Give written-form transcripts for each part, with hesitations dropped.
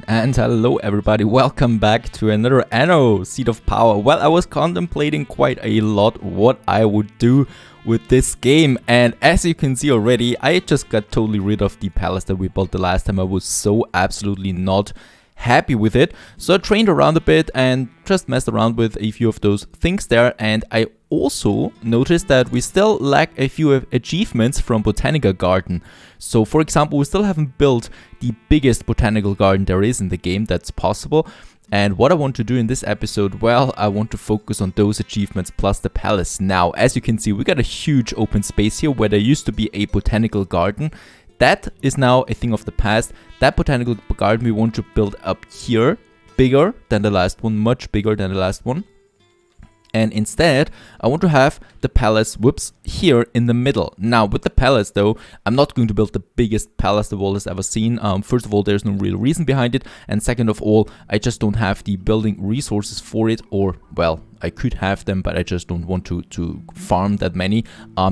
And hello everybody, welcome back to another Anno Seat of Power. Well, I was contemplating quite a lot what I would do with this game, and as you can see already, I just got totally rid of the palace that we built the last time. I was so absolutely not happy with it, so I trained around a bit and just messed around with a few of those things there, and I also noticed that we still lack a few achievements from Botanical Garden. So for example, we still haven't built the biggest botanical garden there is in the game that's possible. And what I want to do in this episode, well, I want to focus on those achievements plus the palace. Now, as you can see, we got a huge open space here where there used to be a botanical garden. That is now a thing of the past. That botanical garden we want to build up here, bigger than the last one, much bigger than the last one. And instead, I want to have the palace, here in the middle. Now, with the palace though, I'm not going to build the biggest palace the world has ever seen. First of all, there's no real reason behind it. And second of all, I just don't have the building resources for it. Or, well, I could have them, but I just don't want to farm that many.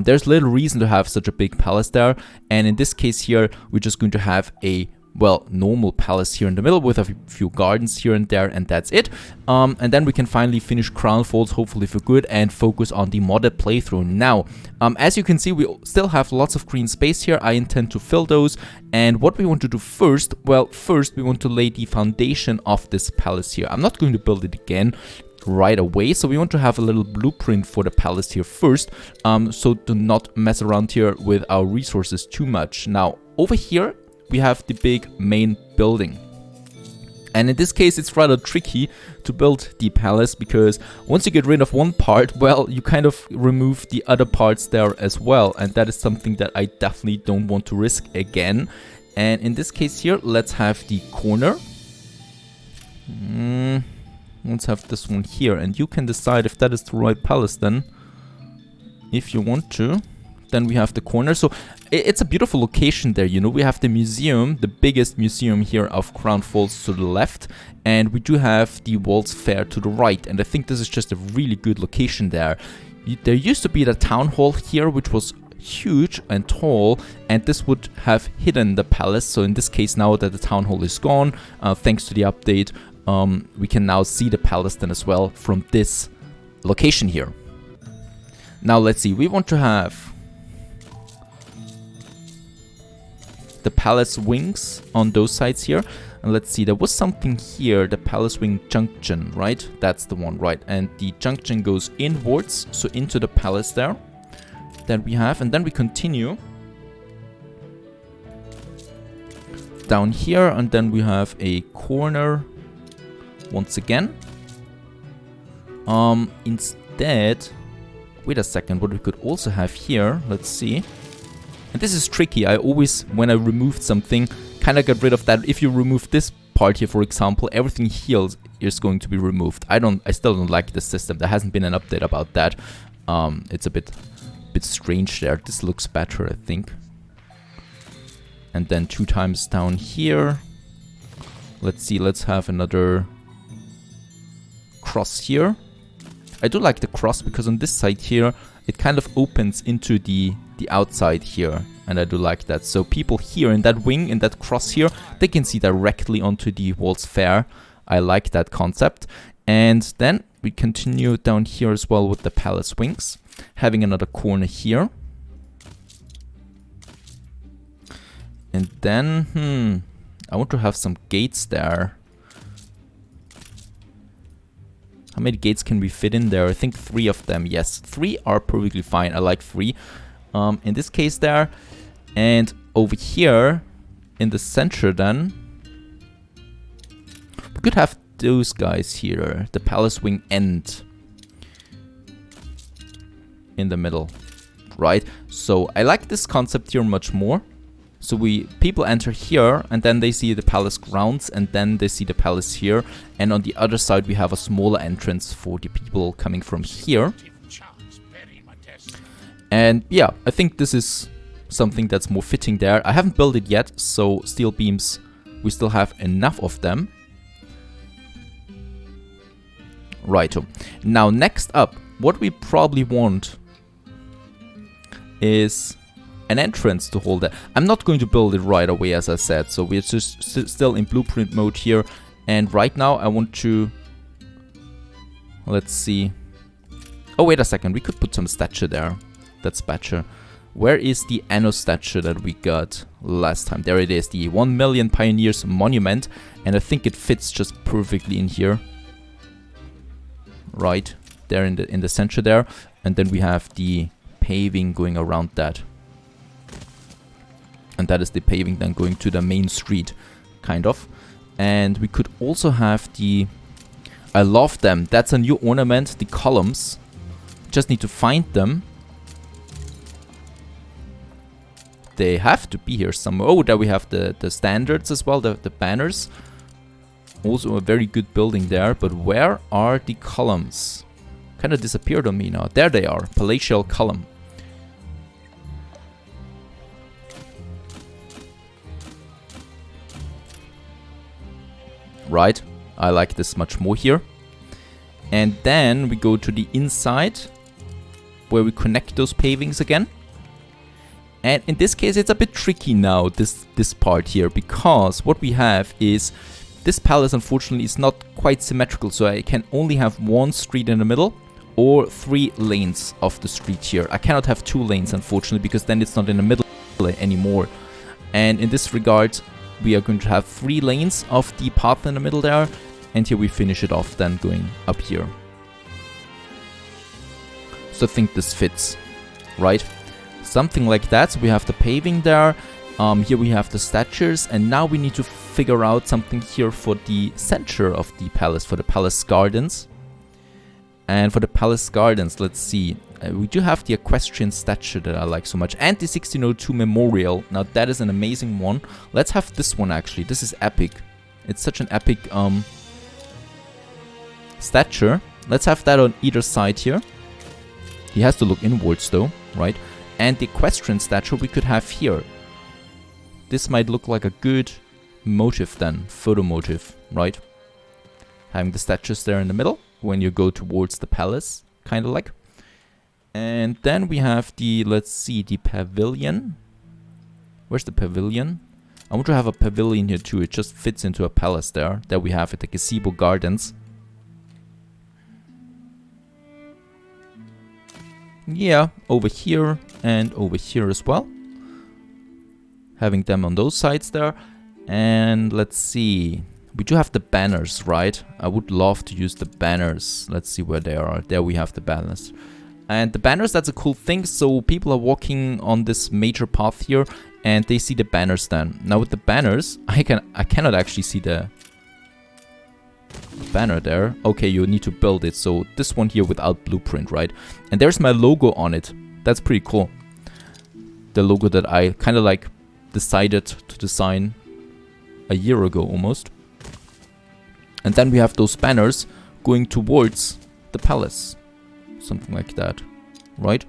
There's little reason to have such a big palace there. And in this case here, we're just going to have a normal palace here in the middle with a few gardens here and there, and that's it. And then we can finally finish Crown Falls, hopefully for good, and focus on the modded playthrough. Now, as you can see, we still have lots of green space here. I intend to fill those, and what we want to do first, well, first we want to lay the foundation of this palace here. I'm not going to build it again right away, so we want to have a little blueprint for the palace here first, so to not mess around here with our resources too much. Now, over here, we have the big main building. And in this case, it's rather tricky to build the palace because once you get rid of one part, well, you kind of remove the other parts there as well. And that is something that I definitely don't want to risk again. And in this case here, let's have the corner. Let's have this one here. And you can decide if that is the right palace then, if you want to. Then we have the corner. So it's a beautiful location there, you know. We have the museum, the biggest museum here of Crown Falls to the left, and we do have the World's Fair to the right, and I think this is just a really good location there. There used to be the town hall here, which was huge and tall, and this would have hidden the palace. So in this case, now that the town hall is gone, thanks to the update, we can now see the palace then as well from this location here. Now let's see, we want to have the palace wings on those sides here, and let's see, there was something here, the palace wing junction, right? That's the one, right? And the junction goes inwards, so into the palace there that we have, and then we continue down here, and then we have a corner once again. Instead, wait a second, what we could also have here, let's see. And this is tricky. I always, when I removed something, kind of got rid of that. If you remove this part here, for example, everything here is going to be removed. I still don't like this system. There hasn't been an update about that. It's a bit strange there. This looks better, I think. And then 2 times down here. Let's see, let's have another cross here. I do like the cross because on this side here, it kind of opens into the outside here, and I do like that. So people here in that wing, in that cross here, they can see directly onto the World's Fair. I like that concept. And then we continue down here as well with the palace wings, having another corner here. And then, I want to have some gates there. How many gates can we fit in there? I think 3 of them. Yes, 3 are perfectly fine. I like 3. In this case there. And over here, in the center then, we could have those guys here. The palace wing end in the middle, right? So I like this concept here much more. So people enter here, and then they see the palace grounds, and then they see the palace here. And on the other side, we have a smaller entrance for the people coming from here. And yeah, I think this is something that's more fitting there. I haven't built it yet, so steel beams, we still have enough of them. Righto. Now, next up, what we probably want is an entrance to hold that. I'm not going to build it right away, as I said, so we're just still in blueprint mode here. And right now I want to, let's see. Oh, wait a second, we could put some statue there. That's better. Where is the Anno statue that we got last time? There it is, the 1 million pioneers monument, and I think it fits just perfectly in here. Right there in the center there, and then we have the paving going around that. And that is the paving then going to the main street, kind of. And we could also have the, I love them, that's a new ornament, the columns. Just need to find them. They have to be here somewhere. Oh, there we have the standards as well, the banners. Also a very good building there, but where are the columns? Kind of disappeared on me now. There they are, palatial column. Right, I like this much more here. And then we go to the inside, where we connect those pavings again. And in this case, it's a bit tricky now, this part here, because what we have is, this palace unfortunately is not quite symmetrical, so I can only have one street in the middle, or 3 lanes of the street here. I cannot have 2 lanes, unfortunately, because then it's not in the middle anymore. And in this regard, we are going to have 3 lanes of the path in the middle there, and here we finish it off then going up here. So I think this fits, right? Something like that. So we have the paving there, here we have the statues, and now we need to figure out something here for the center of the palace, for the palace gardens. And for the palace gardens, let's see, we do have the equestrian statue that I like so much, and the 1602 memorial. Now that is an amazing one. Let's have this one actually. This is epic. It's such an epic statue. Let's have that on either side here. He has to look inwards though, right? And the equestrian statue we could have here. This might look like a good motive then, photo motive, right? Having the statues there in the middle when you go towards the palace, kind of like. And then we have the, let's see, the pavilion. Where's the pavilion? I want to have a pavilion here too. It just fits into a palace there. There we have it, the gazebo gardens. Yeah, over here and over here as well. Having them on those sides there. And let's see. We do have the banners, right? I would love to use the banners. Let's see where they are. There we have the banners. And the banners, that's a cool thing. So people are walking on this major path here and they see the banners then. Now with the banners, I cannot actually see the banner there. Okay, you need to build it. So this one here without blueprint, right? And there's my logo on it. That's pretty cool. The logo that I kind of like decided to design a year ago almost. And then we have those banners going towards the palace. Something like that, right?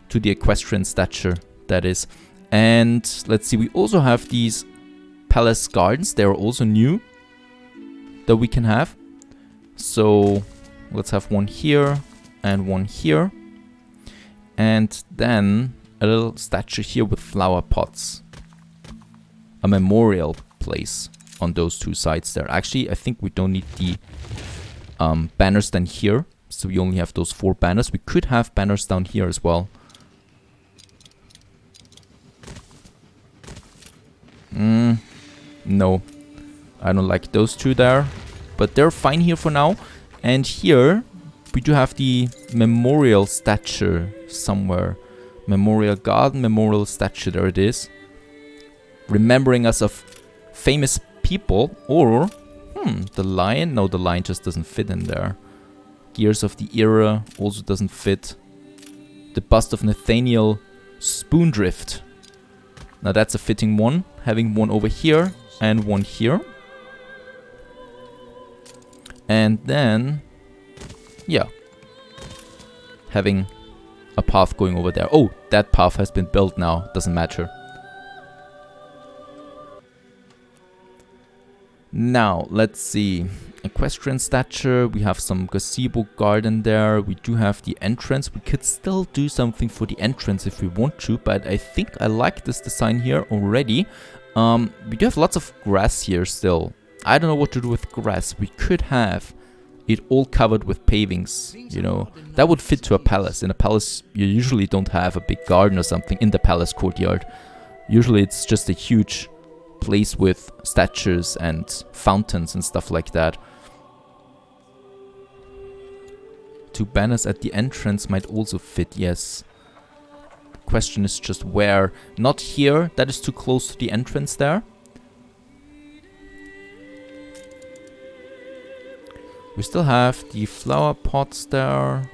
To the equestrian statue, that is. And let's see, we also have these palace gardens. They are also new that we can have. So let's have one here and one here. And then a little statue here with flower pots. A memorial place on those 2 sides there. Actually, I think we don't need the banners then here. So we only have those 4 banners. We could have banners down here as well. No. I don't like those 2 there. But they're fine here for now. And here we do have the memorial statue somewhere. Memorial garden, memorial statue. There it is. Remembering us of famous people. Or, the lion. No, the lion just doesn't fit in there. Gears of the Era also doesn't fit. The bust of Nathaniel Spoondrift. Now that's a fitting one. Having one over here and one here. And then, yeah. Having a path going over there. Oh, that path has been built now. Doesn't matter. Now, let's see. equestrian statue. We have some gazebo garden there. We do have the entrance. We could still do something for the entrance if we want to, but I think I like this design here already. We do have lots of grass here still. I don't know what to do with grass. We could have it all covered with pavings, you know. That would fit to a palace. In a palace, you usually don't have a big garden or something in the palace courtyard. Usually it's just a huge place with statues and fountains and stuff like that. Two banners at the entrance might also fit, yes. The question is just where. Not here, that is too close to the entrance there. We still have the flower pots there.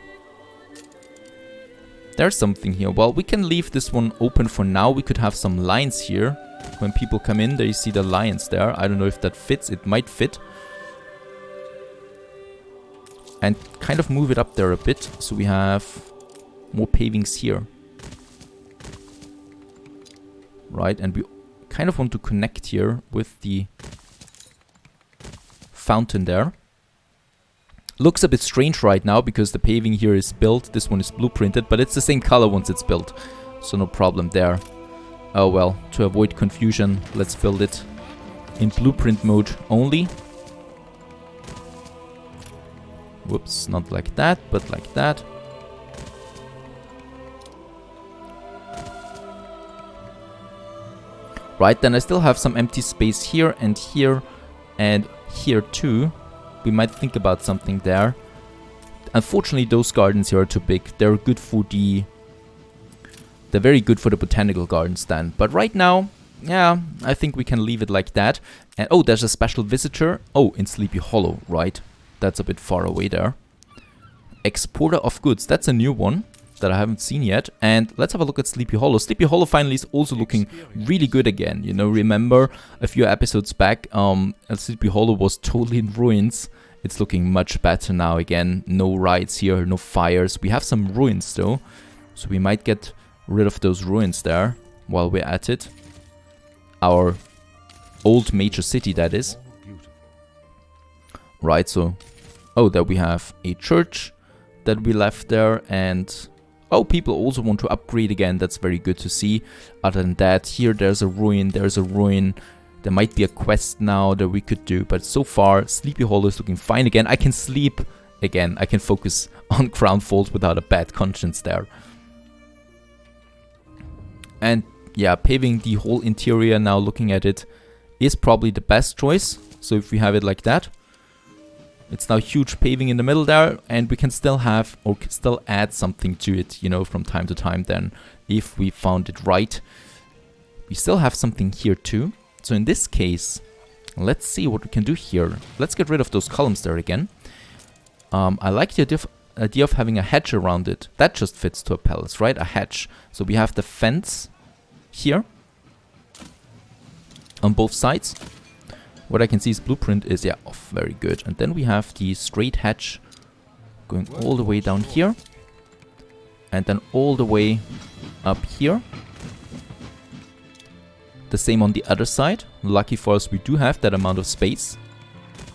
There's something here. Well, we can leave this one open for now. We could have some lions here. When people come in, there you see the lions there. I don't know if that fits. It might fit. And kind of move it up there a bit. So we have more pavings here. Right, and we kind of want to connect here with the fountain there. Looks a bit strange right now because the paving here is built. This one is blueprinted, but it's the same color once it's built. So no problem there. Oh well, to avoid confusion, let's build it in blueprint mode only. Whoops, not like that, but like that. Right, then I still have some empty space here and here too. We might think about something there. Unfortunately, those gardens here are too big. They're good for the... They're very good for the botanical garden stand. But right now, yeah, I think we can leave it like that. And oh, there's a special visitor. Oh, in Sleepy Hollow, right? That's a bit far away there. Exporter of goods. That's a new one that I haven't seen yet. And let's have a look at Sleepy Hollow. Sleepy Hollow finally is also looking really good again. You know, remember a few episodes back, Sleepy Hollow was totally in ruins. It's looking much better now again. No riots here, no fires. We have some ruins though. So we might get rid of those ruins there while we're at it. Our old major city, that is. Right, so... Oh, there we have a church that we left there, and... Oh, people also want to upgrade again. That's very good to see. Other than that, here there's a ruin, there's a ruin. There might be a quest now that we could do, but so far, Sleepy Hollow is looking fine again. I can sleep again. I can focus on Crown Falls without a bad conscience there. And yeah, paving the whole interior now, looking at it, is probably the best choice. So if we have it like that, it's now huge paving in the middle there, and we can still have, or still add something to it, you know, from time to time then, if we found it right. We still have something here too. So in this case, let's see what we can do here. Let's get rid of those columns there again. I like the idea of having a hedge around it. That just fits to a palace, right? A hedge. So we have the fence here on both sides. What I can see is blueprint is, yeah, off, very good. And then we have the straight hedge going all the way down here. And then all the way up here. The same on the other side. Lucky for us, we do have that amount of space.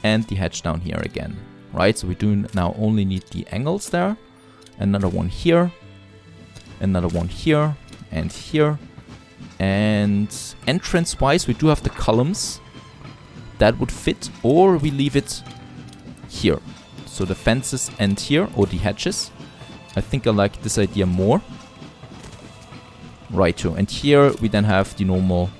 And the hedge down here again. Right, so we do now only need the angles there. Another one here. Another one here. And here. And entrance-wise, we do have the columns. That would fit. Or we leave it here. So the fences end here, or the hedges. I think I like this idea more. Right, too. And here we then have the normal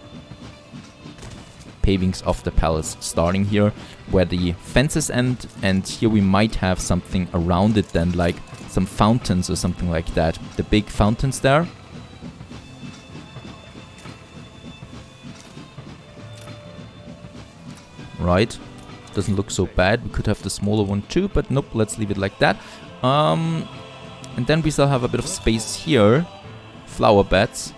pavings of the palace starting here where the fences end, and here we might have something around it then, like some fountains or something like that. The big fountains there. Right, doesn't look so bad. We could have the smaller one too, but nope, let's leave it like that. And then we still have a bit of space here. Flower beds.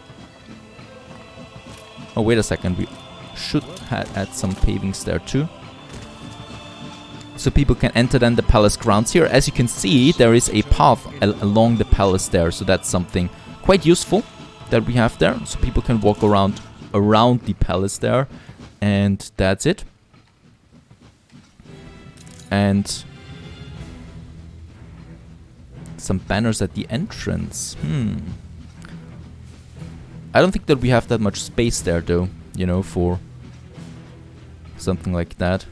Oh, wait a second, we should add some pavings there too. So people can enter then the palace grounds here. As you can see, there is a path along the palace there. So that's something quite useful that we have there. So people can walk around the palace there. And that's it. And some banners at the entrance. I don't think that we have that much space there, though, you know, for something like that.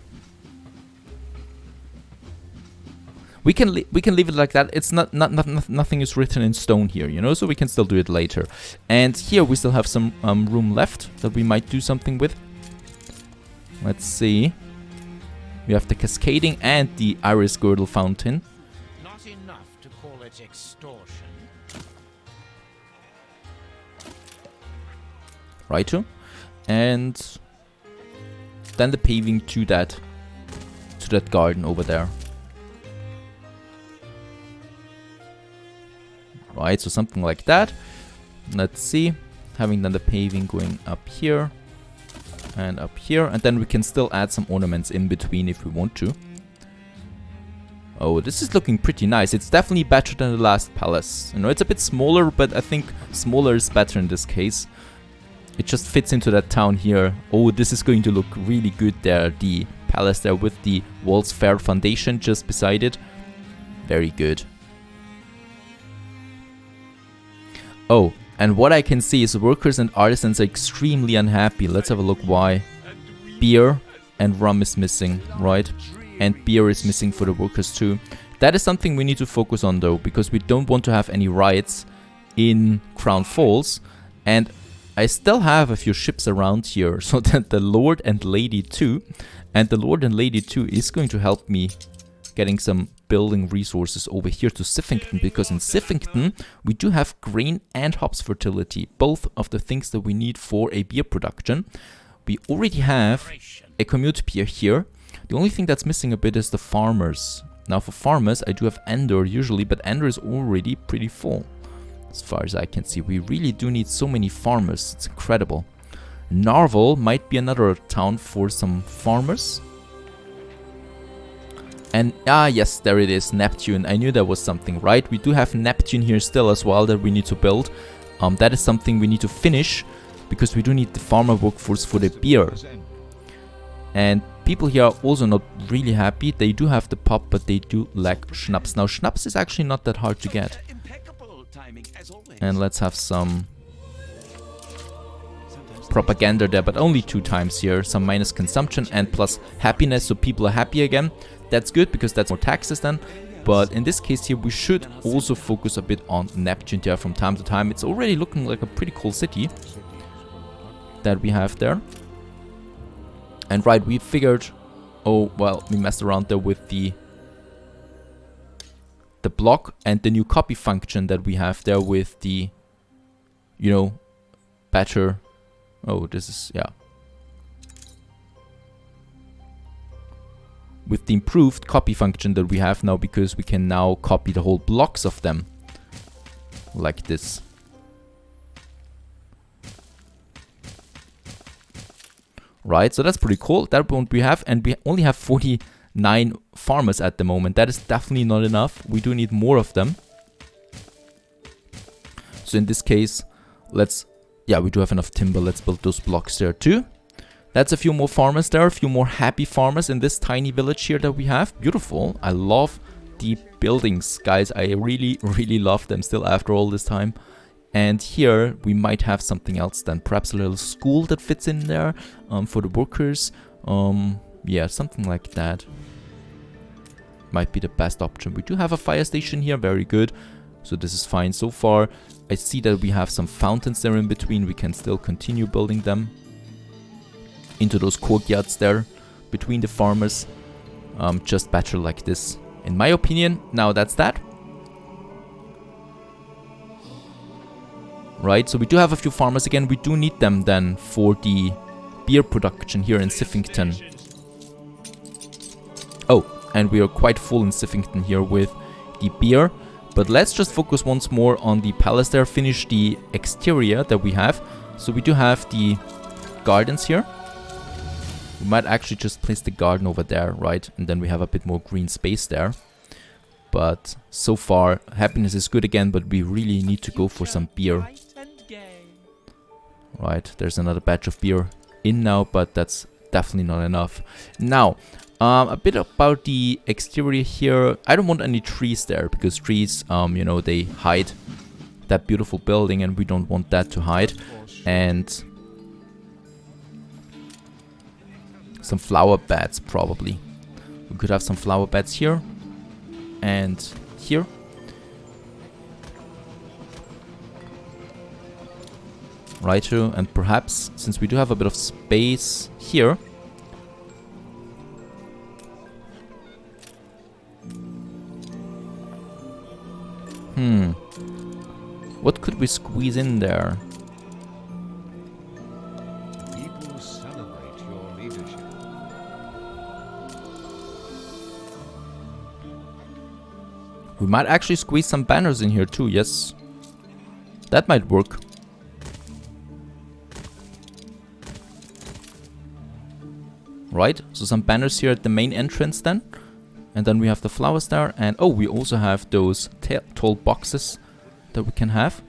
We can leave it like that. It's nothing is written in stone here, you know, so we can still do it later. And here we still have some room left that we might do something with. Let's see. We have the cascading and the iris girdle fountain. Not enough to call it extortion. Righto. And then the paving to that garden over there. Right, so something like that. Let's see. Having done the paving going up here and up here, and then we can still add some ornaments in between if we want to. Oh, this is looking pretty nice. It's definitely better than the last palace. You know, it's a bit smaller, but I think smaller is better in this case. It just fits into that town here. Oh, this is going to look really good there. The palace there with the World's Fair Foundation just beside it. Very good. Oh, and what I can see is workers and artisans are extremely unhappy. Let's have a look why. Beer and rum is missing, right? And beer is missing for the workers too. That is something we need to focus on though, because we don't want to have any riots in Crown Falls. And I still have a few ships around here, so that the Lord and Lady 2, and the Lord and Lady 2 is going to help me getting some building resources over here to Siffington, because in Siffington we do have grain and hops fertility, both of the things that we need for a beer production. We already have a commute pier here. The only thing that's missing a bit is the farmers. Now for farmers I do have Endor usually, but Endor is already pretty full as far as I can see. We really do need so many farmers, it's incredible. Narvel might be another town for some farmers. And, yes, there it is, Neptune. I knew there was something, right? We do have Neptune here still as well that we need to build. That is something we need to finish, because we do need the farmer workforce for the beer. And people here are also not really happy. They do have the pop, but they do lack schnapps. Now, schnapps is actually not that hard to get. And let's have some propaganda there, but only 2 times here. Some minus consumption and plus happiness, so people are happy again. That's good, because that's more taxes then. But in this case here, we should also focus a bit on Neptune there from time to time. It's already looking like a pretty cool city that we have there. And right, we figured... Oh, well, we messed around there with the block and the new copy function that we have there with the, you know, better... Oh, this is... yeah. With the improved copy function that we have now, because we can now copy the whole blocks of them. Like this. Right, so that's pretty cool. That one we have, and we only have 49 farmers at the moment. That is definitely not enough. We do need more of them. So in this case, let's... yeah, we do have enough timber. Let's build those blocks there too. That's a few more farmers there, a few more happy farmers in this tiny village here that we have. Beautiful. I love the buildings, guys. I really, really love them still after all this time. And here we might have something else then. Perhaps a little school that fits in there for the workers. Yeah, something like that. Might be the best option. We do have a fire station here. Very good. So this is fine so far. I see that we have some fountains there in between. We can still continue building them into those courtyards there between the farmers. Just better like this, in my opinion. Now that's that. Right, so we do have a few farmers again. We do need them then for the beer production here in Siffington. Oh, and we are quite full in Siffington here with the beer. But let's just focus once more on the palace there. Finish the exterior that we have. So we do have the gardens here. We might actually just place the garden over there, right? And then we have a bit more green space there. But so far, happiness is good again, but we really need to go for some beer. Right, there's another batch of beer in now, but that's definitely not enough. Now, A bit about the exterior here. I don't want any trees there because trees, you know, they hide that beautiful building and we don't want that to hide. And some flower beds probably. We could have some flower beds here and here. Righto, and perhaps since we do have a bit of space here, what could we squeeze in there? People celebrate your leadership. We might actually squeeze some banners in here too, yes. That might work. Right, so some banners here at the main entrance then. And then we have the flowers there. And oh, we also have those tall boxes that we can have.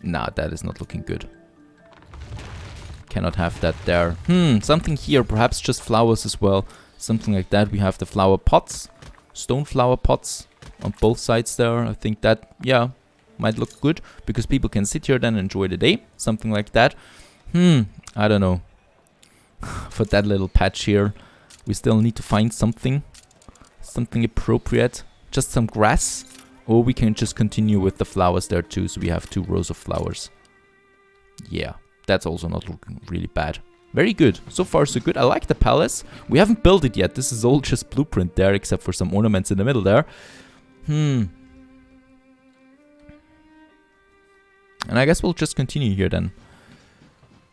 Nah, that is not looking good. Cannot have that there. Something here, perhaps just flowers as well. Something like that. We have the flower pots, stone flower pots on both sides there. I think that, yeah, might look good because people can sit here then and enjoy the day. Something like that. I don't know. For that little patch here, we still need to find something appropriate. Just some grass, or we can just continue with the flowers there too, so we have 2 rows of flowers. Yeah, that's also not looking really bad. Very good, so far so good. I like the palace. We haven't built it yet. This is all just blueprint there, except for some ornaments in the middle there. And I guess we'll just continue here then.